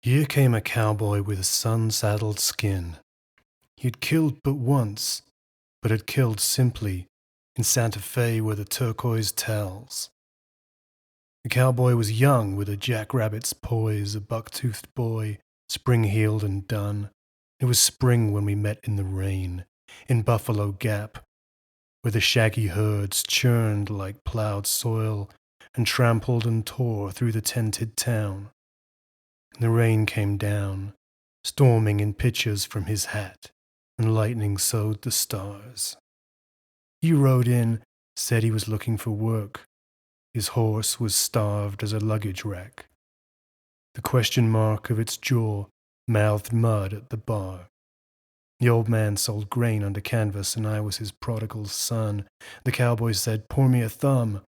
Here came a cowboy with a sun-saddled skin. He had killed but once, but had killed simply in Santa Fe where the turquoise tells. The cowboy was young with a jackrabbit's poise, a buck-toothed boy, spring-heeled and done. It was spring when we met in the rain, in Buffalo Gap, where the shaggy herds churned like plowed soil and trampled and tore through the tented town. The rain came down, storming in pitchers from his hat, and lightning sowed the stars. He rode in, said he was looking for work. His horse was starved as a luggage rack. The question mark of its jaw mouthed mud at the bar. The old man sold grain under canvas, and I was his prodigal son. The cowboy said, "Pour me a thumb."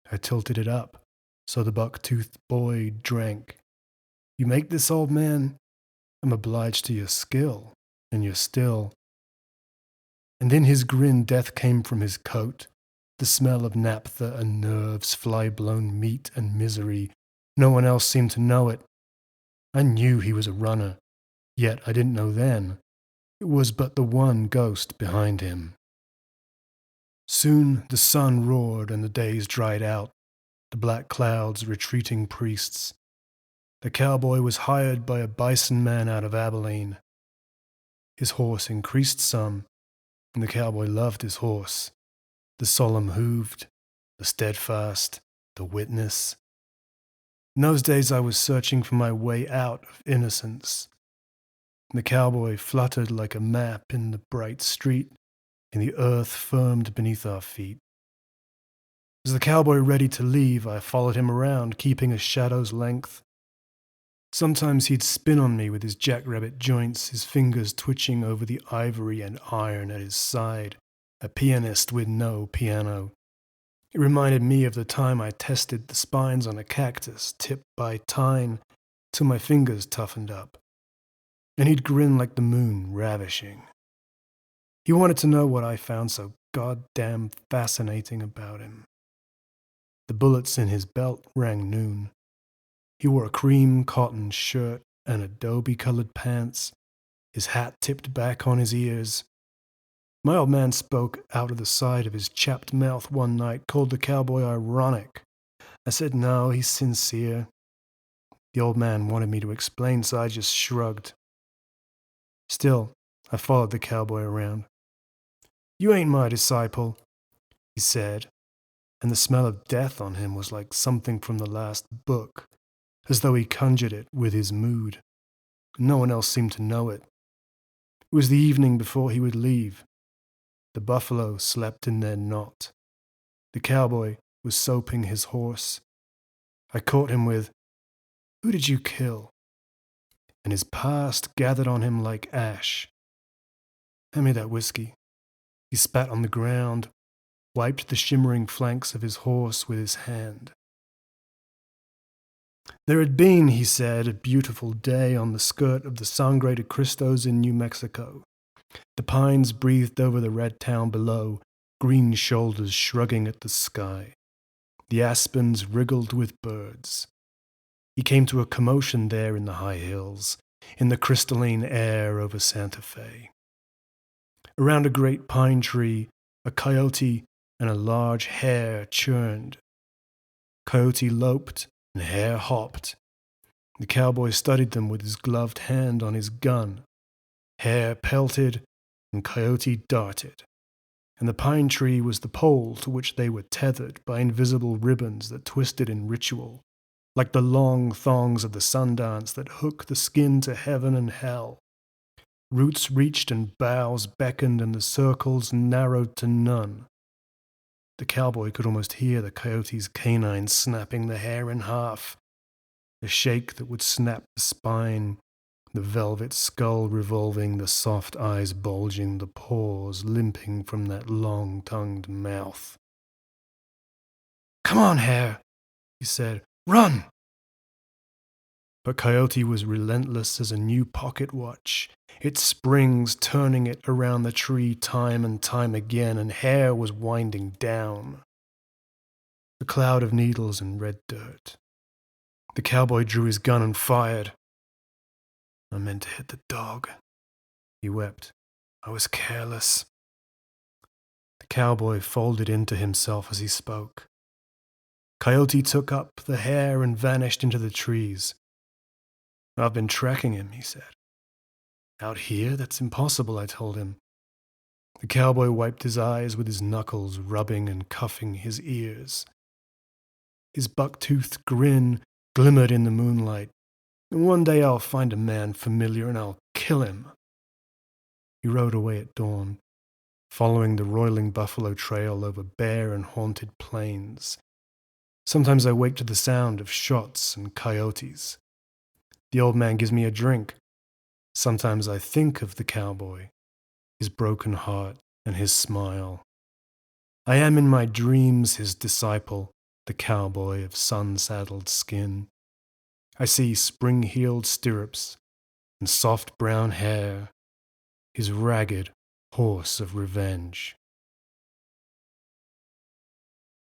I tilted it up, so the buck-toothed boy drank. "You make this, old man? I'm obliged to your skill, and you're still." And in his grin death came from his coat, the smell of naphtha and nerves, fly-blown meat and misery. No one else seemed to know it. I knew he was a runner, yet I didn't know then. It was but the one ghost behind him. Soon the sun roared and the days dried out, the black clouds retreating priests. The cowboy was hired by a bison man out of Abilene. His horse increased some, and the cowboy loved his horse. The solemn hooved, the steadfast, the witness. In those days I was searching for my way out of innocence. The cowboy fluttered like a map in the bright street, and the earth firmed beneath our feet. As the cowboy ready to leave, I followed him around, keeping a shadow's length. Sometimes he'd spin on me with his jackrabbit joints, his fingers twitching over the ivory and iron at his side, a pianist with no piano. It reminded me of the time I tested the spines on a cactus, tip by tine, till my fingers toughened up. And he'd grin like the moon, ravishing. He wanted to know what I found so goddamn fascinating about him. The bullets in his belt rang noon. He wore a cream cotton shirt and adobe-colored pants, his hat tipped back on his ears. My old man spoke out of the side of his chapped mouth one night, called the cowboy ironic. I said, "No, he's sincere." The old man wanted me to explain, so I just shrugged. Still, I followed the cowboy around. "You ain't my disciple," he said, and the smell of death on him was like something from the last book, as though he conjured it with his mood. No one else seemed to know it. It was the evening before he would leave. The buffalo slept in their knot. The cowboy was soaping his horse. I caught him with, "Who did you kill?" And his past gathered on him like ash. "Hand me that whiskey." He spat on the ground, wiped the shimmering flanks of his horse with his hand. There had been, he said, a beautiful day on the skirt of the Sangre de Cristos in New Mexico. The pines breathed over the red town below, green shoulders shrugging at the sky. The aspens wriggled with birds. He came to a commotion there in the high hills, in the crystalline air over Santa Fe. Around a great pine tree, a coyote and a large hare churned. Coyote loped and hare hopped. The cowboy studied them with his gloved hand on his gun. Hare pelted and coyote darted, and the pine tree was the pole to which they were tethered by invisible ribbons that twisted in ritual, like the long thongs of the Sundance that hook the skin to heaven and hell. Roots reached and boughs beckoned, and the circles narrowed to none. The cowboy could almost hear the coyote's canines snapping the hare in half, a shake that would snap the spine, the velvet skull revolving, the soft eyes bulging, the paws limping from that long-tongued mouth. "Come on, hare," he said. "Run!" But Coyote was relentless as a new pocket watch, its springs turning it around the tree time and time again, and Hare was winding down. A cloud of needles and red dirt. The cowboy drew his gun and fired. I meant to hit the dog. He wept. I was careless. The cowboy folded into himself as he spoke. Coyote took up the hare and vanished into the trees. I've been tracking him, he said. Out here? That's impossible, I told him. The cowboy wiped his eyes with his knuckles, rubbing and cuffing his ears. His buck-toothed grin glimmered in the moonlight. One day I'll find a man familiar and I'll kill him. He rode away at dawn, following the roiling buffalo trail over bare and haunted plains. Sometimes I wake to the sound of shots and coyotes. The old man gives me a drink. Sometimes I think of the cowboy, his broken heart and his smile. I am in my dreams his disciple, the cowboy of sun-saddled skin. I see spring-heeled stirrups and soft brown hair, his ragged horse of revenge.